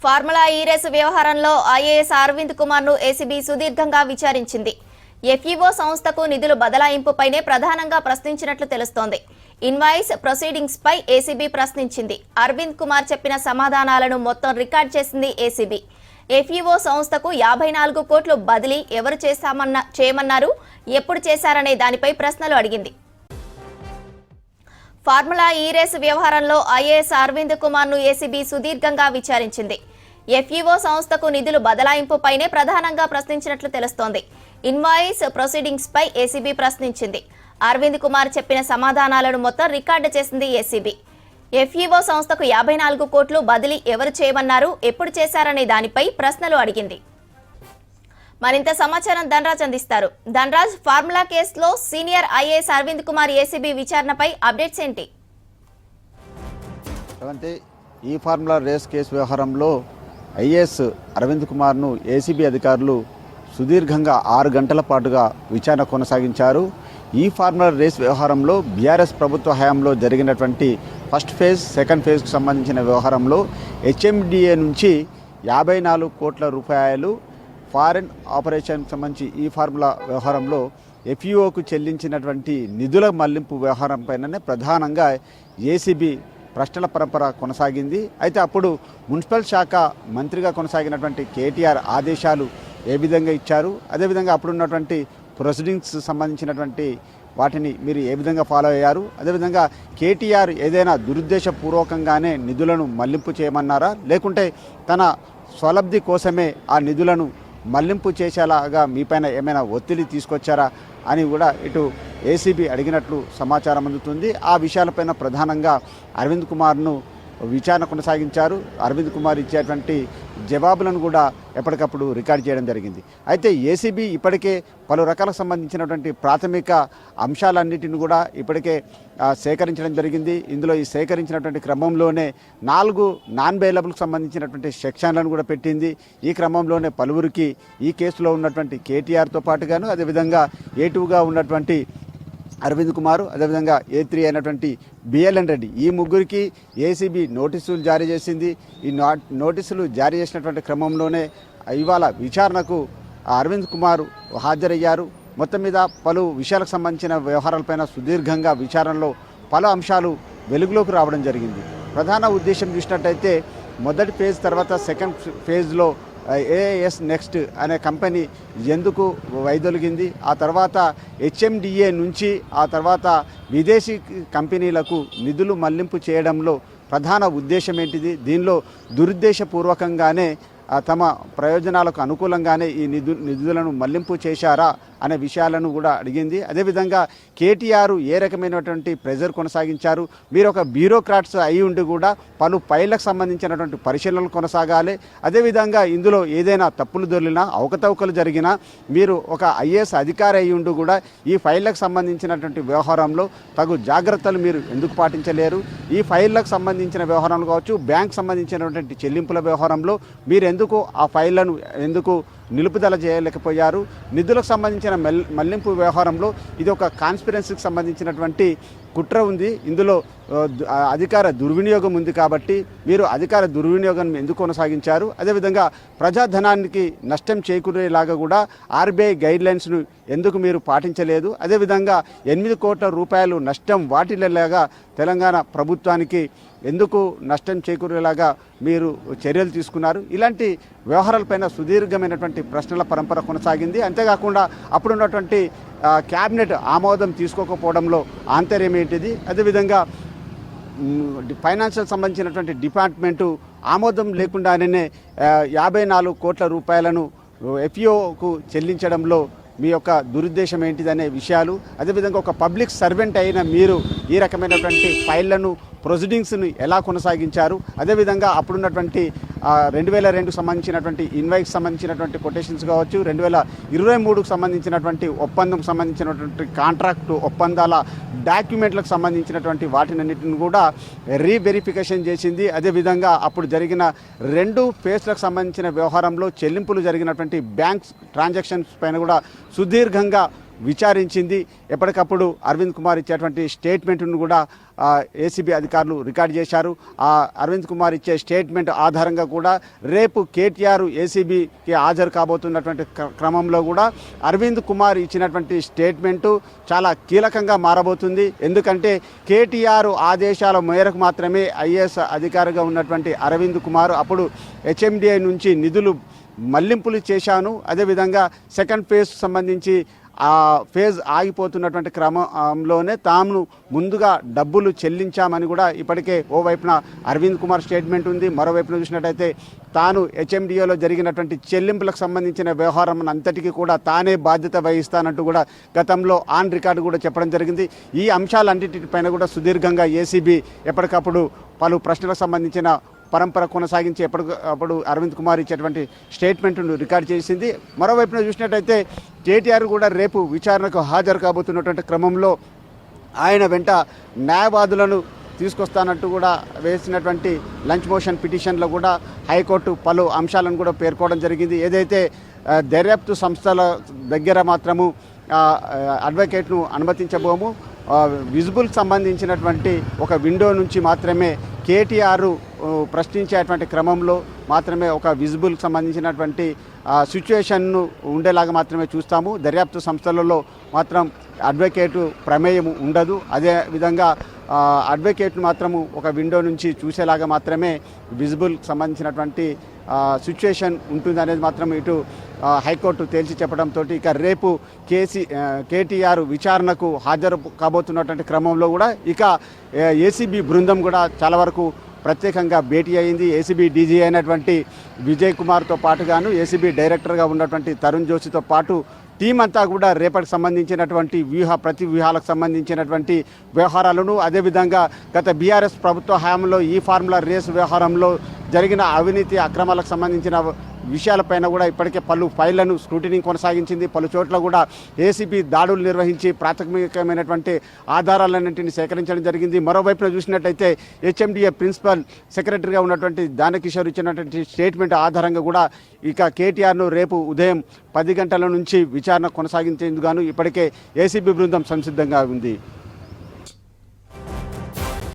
Formula ఈ race వ్యవహారంలో IAS Aravind Kumar ను ఏసీబీ సుదీర్ఘంగా విచారించింది. ఎఫ్ఈఓ సంస్థకు నిధులు బదలాయింపుపైనే ప్రధానంగా ప్రశ్నించినట్లు తెలుస్తోంది. ఇన్వాయిస్ ప్రొసీడింగ్స్ పై ఏసీబీ ప్రశ్నించింది. అరవింద్ కుమార్ చెప్పిన సమాధానాలను మొత్తం రికార్డ్ చేసింది ఏసీబీ. ఎఫ్ఈఓ సంస్థకు 54 కోట్లు బదిలీ ఎవరు చేయమన్నారు, ఎప్పుడు చేశారనే దానిపై ప్రశ్నలు అడిగింది. ఫార్ములా ఈ రేసు వ్యవహారంలో ఐఏఎస్ అరవింద్ కుమార్ ను ఏసీబీ సుదీర్ఘంగా విచారించింది. ఎఫ్ఈఓ సంస్థకు నిధులు బదలాయింపుపైనే ప్రధానంగా ప్రశ్నించినట్లు తెలుస్తోంది. ఇన్వాయిస్ ప్రొసీడింగ్స్ పై ఏసీబీ ప్రశ్నించింది. అరవింద్ కుమార్ చెప్పిన సమాధానాలను మొత్తం రికార్డు చేసింది ఏసీబీ. ఎఫ్ఈఓ సంస్థకు 54 కోట్లు బదిలీ ఎవరు చేయమన్నారు, ఎప్పుడు చేశారనే దానిపై ప్రశ్నలు అడిగింది. మరింత సమాచారం ధనరాజ్ అందిస్తారు. ధనరాజ్, ఫార్ములా కేసులో senior IAS Aravind Kumar ACB విచారణపై అప్డేట్స్ ఏంటి? ఈ ఫార్ములా రేస్ కేసు వ్యవహారంలో ఐఏఎస్ అరవింద్ కుమార్ను ఏసీబీ అధికారులు సుదీర్ఘంగా 6 గంటల పాటుగా విచారణ కొనసాగించారు. ఈ ఫార్ములా రేస్ వ్యవహారంలో బీఆర్ఎస్ ప్రభుత్వ హయాంలో జరిగినటువంటి ఫస్ట్ ఫేజ్, సెకండ్ ఫేజ్కు సంబంధించిన వ్యవహారంలో హెచ్ఎండిఏ నుంచి 54 కోట్ల రూపాయలు ఫారెన్ ఆపరేషన్కి సంబంధించి ఈ ఫార్ములా వ్యవహారంలో ఎఫ్ఈఓకు చెల్లించినటువంటి నిధుల మళ్లింపు వ్యవహారం పైననే ప్రధానంగా ఏసీబీ ప్రశ్నల పరంపర కొనసాగింది. అయితే అప్పుడు మున్సిపల్ శాఖ మంత్రిగా కొనసాగినటువంటి కేటీఆర్ ఆదేశాలు ఏ విధంగా ఇచ్చారు, అదేవిధంగా అప్పుడున్నటువంటి ప్రొసీడింగ్స్ సంబంధించినటువంటి వాటిని మీరు ఏ విధంగా ఫాలో అయ్యారు, అదేవిధంగా కేటీఆర్ ఏదైనా దురుద్దేశపూర్వకంగానే నిధులను మళ్లింపు చేయమన్నారా, లేకుంటే తన స్వలబ్ధి కోసమే ఆ నిధులను మళ్లింపు చేసేలాగా మీపైన ఏమైనా ఒత్తిడి తీసుకొచ్చారా అని కూడా ఇటు ఏసీబీ అడిగినట్లు సమాచారం అందుతుంది. ఆ విషయాలపైన ప్రధానంగా అరవింద్ కుమార్ను విచారణ కొనసాగించారు. అరవింద్ కుమార్ ఇచ్చేటువంటి జవాబులను కూడా ఎప్పటికప్పుడు రికార్డ్ చేయడం జరిగింది. అయితే ఏసీబీ ఇప్పటికే పలు రకాలకు సంబంధించినటువంటి ప్రాథమిక అంశాలన్నిటిని కూడా ఇప్పటికే సేకరించడం జరిగింది. ఇందులో ఈ సేకరించినటువంటి క్రమంలోనే 4 నాన్ బెయిలబుల్కి సంబంధించినటువంటి సెక్షన్లను కూడా పెట్టింది. ఈ క్రమంలోనే పలువురికి ఈ కేసులో ఉన్నటువంటి కేటీఆర్తో పాటుగాను, అదేవిధంగా A2గా ఉన్నటువంటి అరవింద్ కుమార్, అదేవిధంగా A3 అయినటువంటి బిఎల్ఎన్ రెడ్డి, ఈ ముగ్గురికి ఏసీబీ నోటీసులు జారీ చేసింది. ఈ నోటీసులు జారీ చేసినటువంటి క్రమంలోనే ఇవాళ విచారణకు అరవింద్ కుమార్ హాజరయ్యారు. మొత్తం మీద పలు విషయాలకు సంబంధించిన వ్యవహారాలపైన సుదీర్ఘంగా విచారణలో పలు అంశాలు వెలుగులోకి రావడం జరిగింది. ప్రధాన ఉద్దేశం చూసినట్టయితే మొదటి ఫేజ్ తర్వాత సెకండ్ ఫేజ్లో ఏఎస్ నెక్స్ట్ అనే కంపెనీ ఎందుకు వైదొలిగింది, ఆ తర్వాత హెచ్ఎండిఏ నుంచి ఆ తర్వాత విదేశీ కంపెనీలకు నిధులు మళ్లింపు చేయడంలో ప్రధాన ఉద్దేశం ఏంటిది, దీనిలో దురుద్దేశపూర్వకంగానే తమ ప్రయోజనాలకు అనుకూలంగానే ఈ నిధులను మళ్లింపు చేశారా అనే విషయాలను కూడా అడిగింది. అదేవిధంగా కేటీఆర్ ఏ రకమైనటువంటి ప్రెజర్ కొనసాగించారు, మీరు ఒక బ్యూరోక్రాట్స్ అయి ఉండి కూడా పలు ఫైళ్లకు సంబంధించినటువంటి పరిశీలనలు కొనసాగాలి, అదేవిధంగా ఇందులో ఏదైనా తప్పులు దొరికినా అవకతవకలు జరిగినా మీరు ఒక ఐఏఎస్ అధికారి అయి ఉండి కూడా ఈ ఫైళ్లకు సంబంధించినటువంటి వ్యవహారంలో తగు జాగ్రత్తలు మీరు ఎందుకు పాటించలేరు, ఈ ఫైళ్లకు సంబంధించిన వ్యవహారంలో కావచ్చు, బ్యాంక్ సంబంధించినటువంటి చెల్లింపుల వ్యవహారంలో మీరు ఎందుకు ఆ ఫైళ్లను ఎందుకు నిలుపుదల చేయలేకపోయారు, నిధులకు సంబంధించిన మళ్లింపు వ్యవహారంలో ఇది ఒక కాన్స్పిరెన్సీకి సంబంధించినటువంటి కుట్ర ఉంది, ఇందులో అధికార దుర్వినియోగం ఉంది, కాబట్టి మీరు అధికార దుర్వినియోగం ఎందుకు కొనసాగించారు, అదేవిధంగా ప్రజాధనానికి నష్టం చేకూరేలాగా కూడా ఆర్బీఐ గైడ్లైన్స్ను ఎందుకు మీరు పాటించలేదు, అదేవిధంగా 8 కోట్ల రూపాయలు నష్టం వాటిల్లేలాగా తెలంగాణ ప్రభుత్వానికి ఎందుకు నష్టం చేకూరేలాగా మీరు చర్యలు తీసుకున్నారు, ఇలాంటి వ్యవహారాలపైన సుదీర్ఘమైనటువంటి ప్రశ్నల పరంపర కొనసాగింది. అంతేకాకుండా అప్పుడున్నటువంటి క్యాబినెట్ ఆమోదం తీసుకోకపోవడంలో ఆంతర్యం ఏంటిది, అదేవిధంగా ఫైనాన్షియల్ సంబంధించినటువంటి డిపార్ట్మెంటు ఆమోదం లేకుండానే 54 కోట్ల రూపాయలను ఎఫ్ఈఓకు చెల్లించడంలో మీ యొక్క దురుద్దేశం ఏంటిదనే విషయాలు, అదేవిధంగా ఒక పబ్లిక్ సర్వెంట్ అయిన మీరు ఈ రకమైనటువంటి ఫైళ్లను ప్రొసీడింగ్స్ను ఎలా కొనసాగించారు, అదేవిధంగా అప్పుడున్నటువంటి 2002కు సంబంధించినటువంటి ఇన్వైట్కి సంబంధించినటువంటి కొటేషన్స్ కావచ్చు, 2023కు సంబంధించినటువంటి ఒప్పందంకు సంబంధించినటువంటి కాంట్రాక్టు ఒప్పందాల డాక్యుమెంట్లకు సంబంధించినటువంటి వాటినన్నిటిని కూడా రీవెరిఫికేషన్ చేసింది. అదేవిధంగా అప్పుడు జరిగిన 2 ఫేజ్లకు సంబంధించిన వ్యవహారంలో చెల్లింపులు జరిగినటువంటి బ్యాంక్ ట్రాన్సాక్షన్స్ పైన కూడా సుదీర్ఘంగా విచారించింది. ఎప్పటికప్పుడు అరవింద్ కుమార్ ఇచ్చేటువంటి స్టేట్మెంట్ను కూడా ఏసీబీ అధికారులు రికార్డు చేశారు. ఆ అరవింద్ కుమార్ ఇచ్చే స్టేట్మెంట్ ఆధారంగా కూడా రేపు కేటీఆర్ ఏసీబీకి హాజరు కాబోతున్నటువంటి క్రమంలో కూడా అరవింద్ కుమార్ ఇచ్చినటువంటి స్టేట్మెంటు చాలా కీలకంగా మారబోతుంది. ఎందుకంటే కేటీఆర్ ఆదేశాల మేరకు మాత్రమే ఐఏఎస్ అధికారిగా ఉన్నటువంటి అరవింద్ కుమార్ అప్పుడు హెచ్ఎండిఏ నుంచి నిధులు మళ్లింపులు చేశాను, అదేవిధంగా సెకండ్ ఫేజ్ సంబంధించి ఆ ఫేజ్ ఆగిపోతున్నటువంటి క్రమంలోనే తాము ముందుగా డబ్బులు చెల్లించామని కూడా ఇప్పటికే ఓవైపున అరవింద్ కుమార్ స్టేట్మెంట్ ఉంది. మరోవైపున చూసినట్టయితే తాను హెచ్ఎండిఏలో జరిగినటువంటి చెల్లింపులకు సంబంధించిన వ్యవహారం అంతటికీ కూడా తానే బాధ్యత వహిస్తానంటూ కూడా గతంలో ఆన్ రికార్డు కూడా చెప్పడం జరిగింది. ఈ అంశాలన్నింటిపైన కూడా సుదీర్ఘంగా ఏసీబీ ఎప్పటికప్పుడు పలు ప్రశ్నలకు సంబంధించిన పరంపర కొనసాగించి ఎప్పటికప్పుడు అరవింద్ కుమార్ ఇచ్చేటువంటి స్టేట్మెంట్ను రికార్డ్ చేసింది. మరోవైపున చూసినట్టయితే కేటీఆర్ కూడా రేపు విచారణకు హాజరు కాబోతున్నటువంటి క్రమంలో ఆయన వెంట న్యాయవాదులను తీసుకొస్తానంటూ కూడా వేసినటువంటి లంచ్ మోషన్ పిటిషన్లో కూడా హైకోర్టు పలు అంశాలను కూడా పేర్కోవడం జరిగింది. ఏదైతే దర్యాప్తు సంస్థల దగ్గర మాత్రము అడ్వకేట్ను అనుమతించబోము, విజిబుల్ సంబంధించినటువంటి ఒక విండో నుంచి మాత్రమే కేటీఆర్ ప్రశ్నించేటువంటి క్రమంలో మాత్రమే ఒక విజిబుల్కి సంబంధించినటువంటి సిచ్యువేషన్ను ఉండేలాగా మాత్రమే చూస్తాము. దర్యాప్తు సంస్థలలో మాత్రం అడ్వకేటు ప్రమేయం ఉండదు. అదేవిధంగా అడ్వకేట్ను మాత్రము ఒక విండో నుంచి చూసేలాగా మాత్రమే విజిబుల్కి సంబంధించినటువంటి సిచ్యువేషన్ ఉంటుంది అనేది మాత్రం ఇటు హైకోర్టు తేల్చి చెప్పడంతో ఇక రేపు కేటీఆర్ విచారణకు హాజరు కాబోతున్నటువంటి క్రమంలో కూడా ఇక ఏసీబీ బృందం కూడా చాలా వరకు ప్రత్యేకంగా భేటీ అయింది. ఏసీబీ డీజీ అయినటువంటి విజయ్ కుమార్తో పాటుగాను ఏసీబీ డైరెక్టర్గా ఉన్నటువంటి తరుణ్ జోషితో పాటు టీం అంతా కూడా రేపటికి సంబంధించినటువంటి ప్రతి వ్యూహాలకు సంబంధించినటువంటి వ్యవహారాలను, అదేవిధంగా గత బీఆర్ఎస్ ప్రభుత్వ హయాంలో ఈ ఫార్ములా రేస్ వ్యవహారంలో జరిగిన అవినీతి అక్రమాలకు సంబంధించిన విషయాలపైన కూడా ఇప్పటికే పలు ఫైళ్లను స్క్రూటినీ కొనసాగించింది. పలు చోట్ల కూడా ఏసీబీ దాడులు నిర్వహించి ప్రాథమికమైనటువంటి ఆధారాలన్నింటినీ సేకరించడం జరిగింది. మరోవైపున చూసినట్టయితే హెచ్ఎండిఏ ప్రిన్సిపల్ సెక్రటరీగా ఉన్నటువంటి దానకిషోర్ ఇచ్చినటువంటి స్టేట్మెంట్ ఆధారంగా కూడా ఇక కేటీఆర్ను రేపు ఉదయం 10 గంటల నుంచి విచారణ కొనసాగించేందుకు గాను ఇప్పటికే ఏసీబీ బృందం సంసిద్ధంగా ఉంది.